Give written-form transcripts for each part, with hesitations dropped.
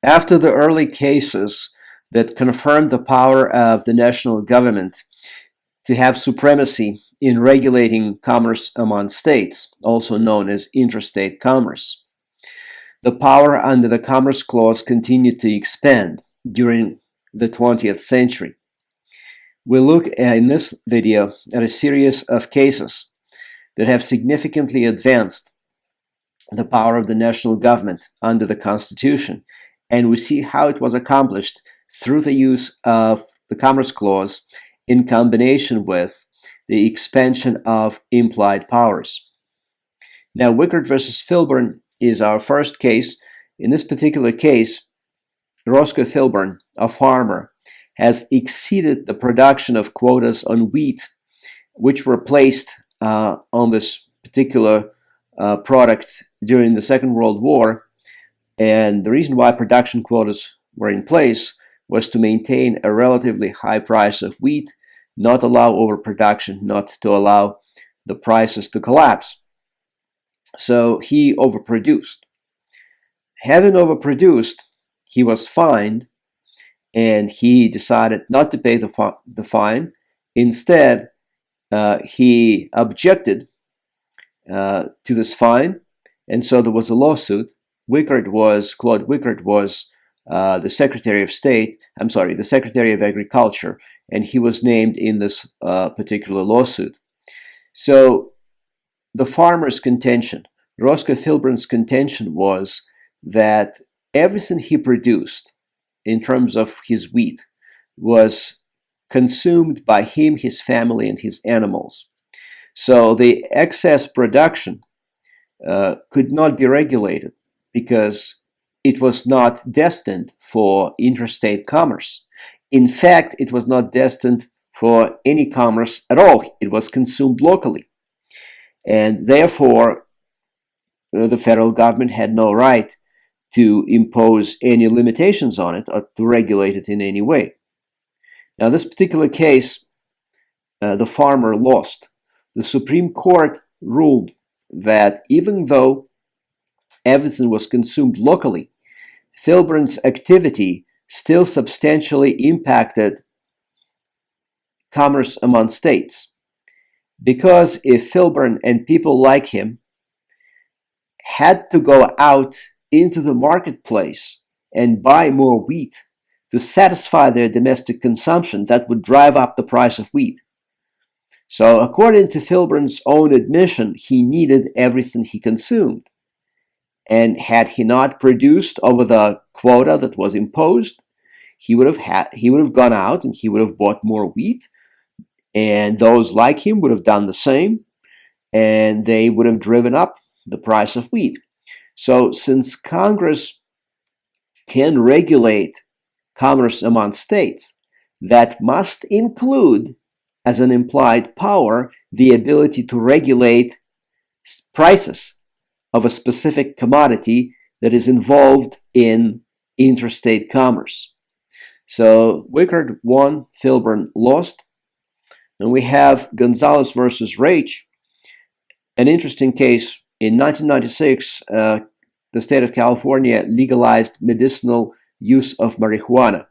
After the early cases that confirmed the power of the national government to have supremacy in regulating commerce among states, also known as interstate commerce, the power under the Commerce Clause continued to expand during the 20th century. We'll look in this video at a series of cases that have significantly advanced the power of the national government under the Constitution, and we see how it was accomplished through the use of the Commerce Clause in combination with the expansion of implied powers. Now, Wickard versus Filburn is our first case. In this particular case, Roscoe Filburn, a farmer, has exceeded the production of quotas on wheat, which were placed on this particular product during the Second World War. And the reason why production quotas were in place was to maintain a relatively high price of wheat, not allow overproduction, not to allow the prices to collapse. So he overproduced. Having overproduced, he was fined, and he decided not to pay the fine. Instead, he objected to this fine, and so there was a lawsuit. Claude Wickard was the Secretary of State, the Secretary of Agriculture, and he was named in this particular lawsuit. So the farmer's contention, Roscoe Filburn's contention, was that everything he produced in terms of his wheat was consumed by him, his family, and his animals. So the excess production could not be regulated because it was not destined for interstate commerce. In fact, it was not destined for any commerce at all. It was consumed locally. And therefore, the federal government had no right to impose any limitations on it or to regulate it in any way. Now, this particular case, the farmer lost. The Supreme Court ruled that even though everything was consumed locally, Filburn's activity still substantially impacted commerce among states. Because if Filburn and people like him had to go out into the marketplace and buy more wheat to satisfy their domestic consumption, that would drive up the price of wheat. So according to Filburn's own admission, he needed everything he consumed. And had he not produced over the quota that was imposed, he would have gone out and he would have bought more wheat, and those like him would have done the same, and they would have driven up the price of wheat. So since Congress can regulate commerce among states, that must include, as an implied power, the ability to regulate prices of a specific commodity that is involved in interstate commerce. So Wickard won, Filburn lost. And we have Gonzales versus Raich, an interesting case. In 1996, the state of California legalized medicinal use of marijuana.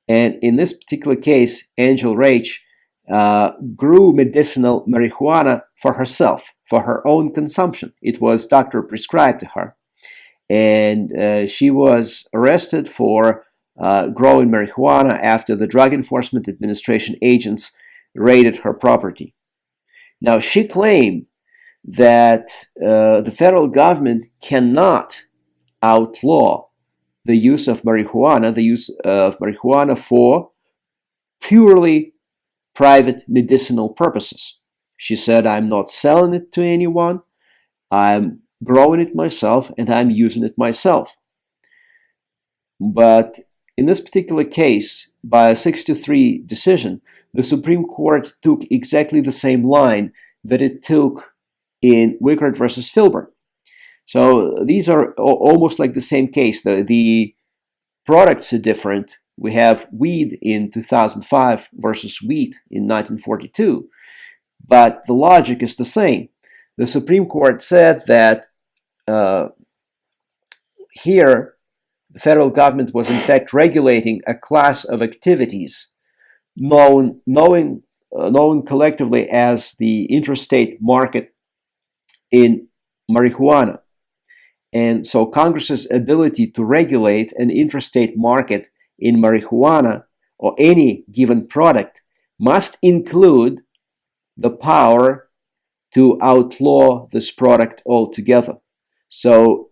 And in this particular case, Angel Raich grew medicinal marijuana for herself, for her own consumption. It was doctor prescribed to her. And she was arrested for growing marijuana after the Drug Enforcement Administration agents raided her property. Now, she claimed that the federal government cannot outlaw the use of marijuana, for purely private medicinal purposes. She said, I'm not selling it to anyone, I'm growing it myself, and I'm using it myself. But in this particular case, by a 6-3 decision, the Supreme Court took exactly the same line that it took in Wickard versus Filburn. So these are almost like the same case. The products are different. We have weed in 2005 versus wheat in 1942, but the logic is the same. The Supreme Court said that here the federal government was in fact regulating a class of activities known collectively as the interstate market in marijuana. And so Congress's ability to regulate an interstate market in marijuana or any given product must include the power to outlaw this product altogether. So,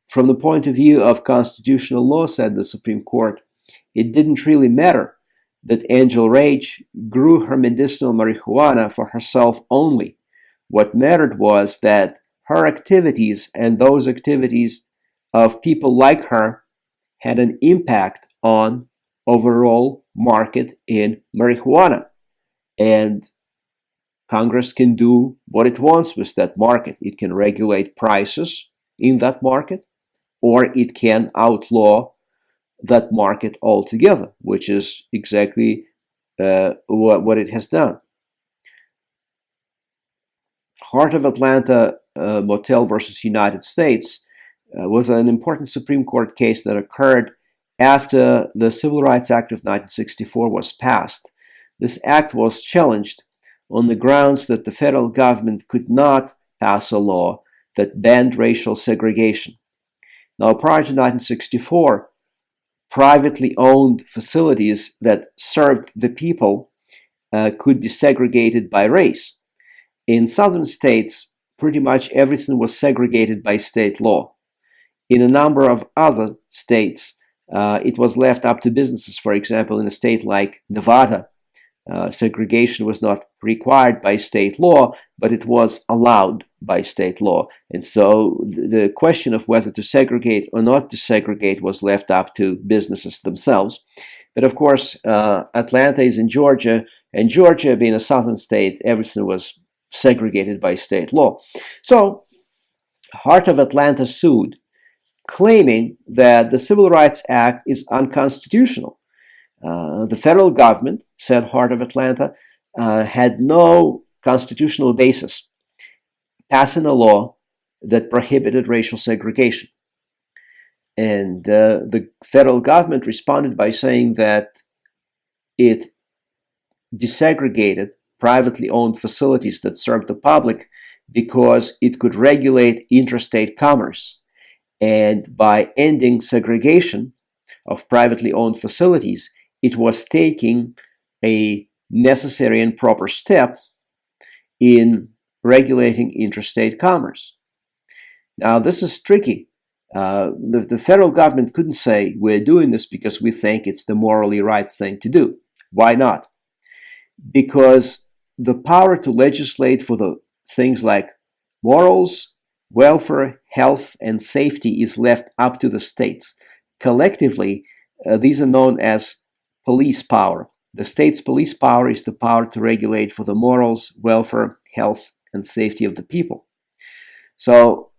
from the point of view of constitutional law, said the Supreme Court, it didn't really matter that Angel Rage grew her medicinal marijuana for herself only. What mattered was that her activities and those activities of people like her had an impact on overall market in marijuana. And Congress can do what it wants with that market. It can regulate prices in that market, or it can outlaw that market altogether, which is exactly what it has done. Heart of Atlanta Motel versus United States was an important Supreme Court case that occurred after the Civil Rights Act of 1964 was passed. This act was challenged on the grounds that the federal government could not pass a law that banned racial segregation. Now, prior to 1964, privately owned facilities that served the people could be segregated by race. In southern states, pretty much everything was segregated by state law. In a number of other states, it was left up to businesses. For example, in a state like Nevada, segregation was not required by state law, but it was allowed by state law. And so the question of whether to segregate or not to segregate was left up to businesses themselves. But of course, Atlanta is in Georgia, and Georgia being a southern state, everything was segregated by state law. So Heart of Atlanta sued, claiming that the Civil Rights Act is unconstitutional. The federal government, said Heart of Atlanta, had no constitutional basis passing a law that prohibited racial segregation. And the federal government responded by saying that it desegregated privately owned facilities that served the public because it could regulate interstate commerce. And by ending segregation of privately owned facilities, it was taking a necessary and proper step in regulating interstate commerce. Now, this is tricky. The federal government couldn't say, we're doing this because we think it's the morally right thing to do. Why not? Because the power to legislate for the things like morals, welfare, health, and safety is left up to the states. Collectively, these are known as police power. The state's police power is the power to regulate for the morals, welfare, health, and safety of the people. So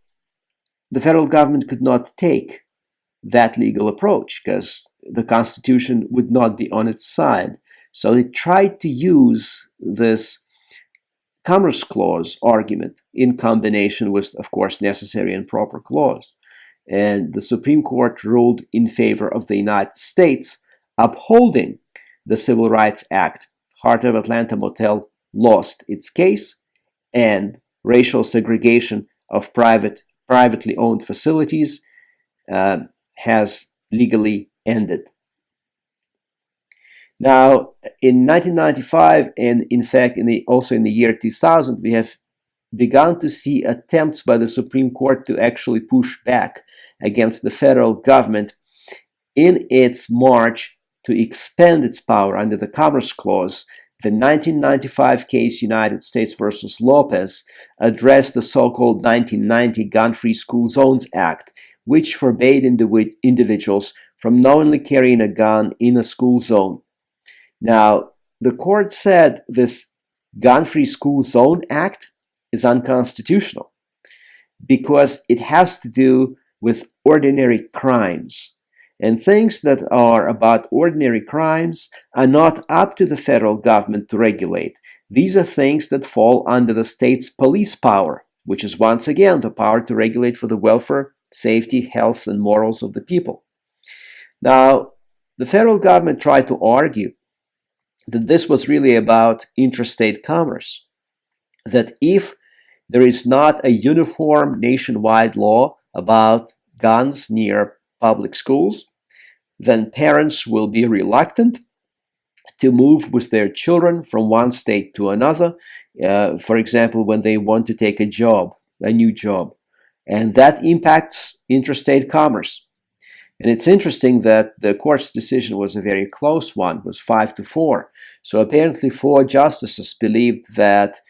the federal government could not take that legal approach because the Constitution would not be on its side. So it tried to use this Commerce Clause argument in combination with, of course, necessary and proper clause. And the Supreme Court ruled in favor of the United States, upholding the Civil Rights Act. Heart of Atlanta Motel lost its case, and racial segregation of privately owned facilities has legally ended. Now, in 1995, and in fact, also in the year 2000, we have begun to see attempts by the Supreme Court to actually push back against the federal government in its march to expand its power under the Commerce Clause. The 1995 case United States versus Lopez addressed the so-called 1990 Gun-Free School Zones Act, which forbade individuals from knowingly carrying a gun in a school zone. Now, the court said this Gun-Free School Zone Act is unconstitutional because it has to do with ordinary crimes. And things that are about ordinary crimes are not up to the federal government to regulate. These are things that fall under the state's police power, which is once again the power to regulate for the welfare, safety, health, and morals of the people. Now, the federal government tried to argue that this was really about interstate commerce, that if there is not a uniform nationwide law about guns near public schools, then parents will be reluctant to move with their children from one state to another, for example, when they want to take a new job. And that impacts interstate commerce. And it's interesting that the court's decision was a very close one, it was 5-4. So apparently 4 justices believed that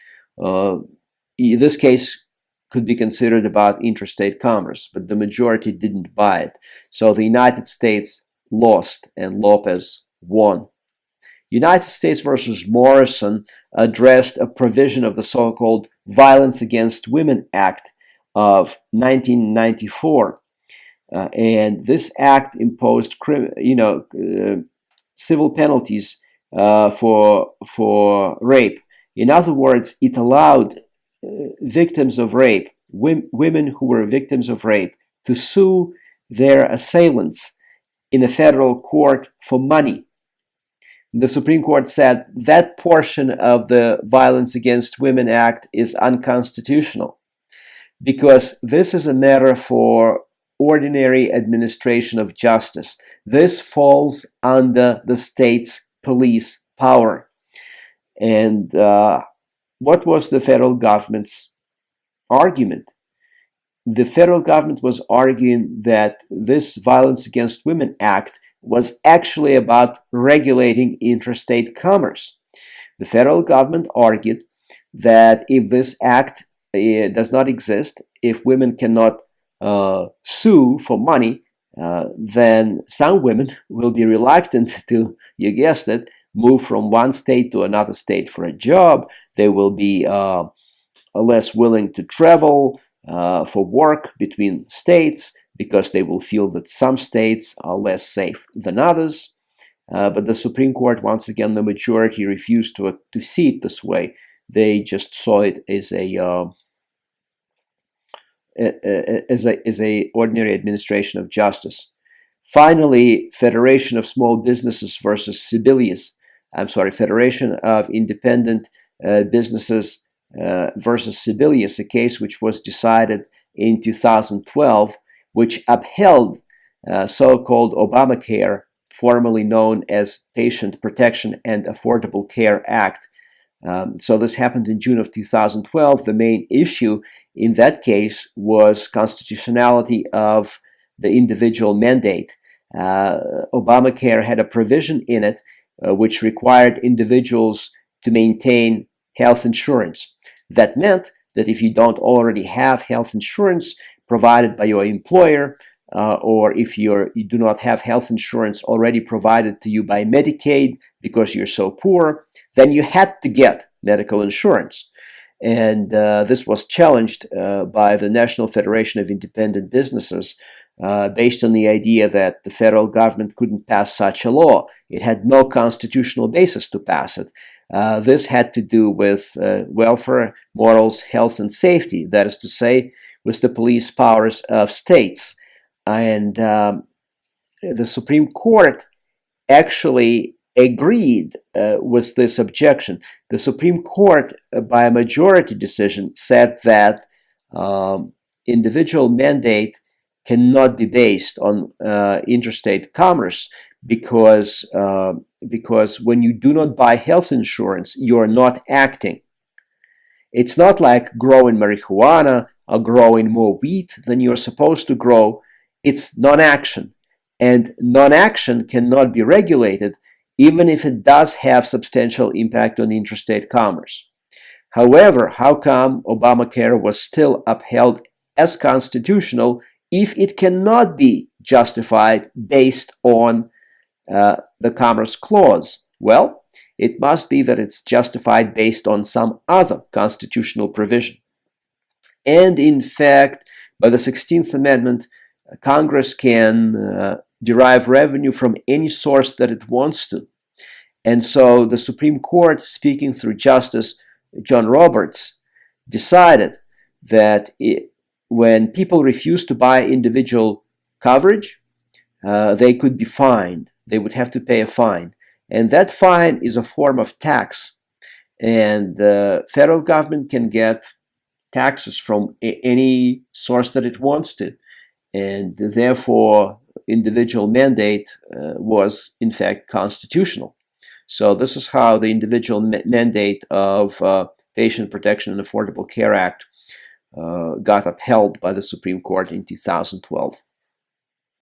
this case could be considered about interstate commerce, but the majority didn't buy it. So the United States lost and Lopez won. United States versus Morrison addressed a provision of the so-called Violence Against Women Act of 1994. And this act imposed civil penalties for rape. In other words, it allowed victims of rape, women who were victims of rape, to sue their assailants in a federal court for money. The Supreme Court said that portion of the Violence Against Women Act is unconstitutional because this is a matter for ordinary administration of justice. This falls under the state's police power. And what was the federal government's argument? The federal government was arguing that this Violence Against Women Act was actually about regulating interstate commerce. The federal government argued that if this act does not exist, if women cannot sue for money, then some women will be reluctant to, you guessed it, move from one state to another state for a job. They will be less willing to travel for work between states because they will feel that some states are less safe than others. But the Supreme Court, once again, the majority refused to see it this way. They just saw it as a ordinary administration of justice. Finally, Federation of Small Businesses versus Federation of Independent Businesses versus Sebelius, a case which was decided in 2012, which upheld so-called Obamacare, formerly known as Patient Protection and Affordable Care Act. So this happened in June of 2012. The main issue in that case was constitutionality of the individual mandate. Obamacare had a provision in it which required individuals to maintain health insurance. That meant that if you don't already have health insurance provided by your employer, or if you do not have health insurance already provided to you by Medicaid because you're so poor, then you had to get medical insurance. And this was challenged by the National Federation of Independent Businesses based on the idea that the federal government couldn't pass such a law. It had no constitutional basis to pass it. This had to do with welfare, morals, health, and safety, that is to say, with the police powers of states. And the Supreme Court actually agreed with this objection. The Supreme Court, by a majority decision, said that individual mandate cannot be based on interstate commerce because when you do not buy health insurance, you are not acting. It's not like growing marijuana or growing more wheat than you're supposed to grow. It's non-action. And non-action cannot be regulated even if it does have substantial impact on interstate commerce. However, how come Obamacare was still upheld as constitutional if it cannot be justified based on the Commerce Clause? Well, it must be that it's justified based on some other constitutional provision. And in fact, by the 16th Amendment, Congress can derive revenue from any source that it wants to. And so the Supreme Court, speaking through Justice John Roberts, decided that when people refuse to buy individual coverage, they could be fined. They would have to pay a fine. And that fine is a form of tax. And the federal government can get taxes from any source that it wants to. And therefore, individual mandate was, in fact, constitutional. So this is how the individual mandate of Patient Protection and Affordable Care Act got upheld by the Supreme Court in 2012.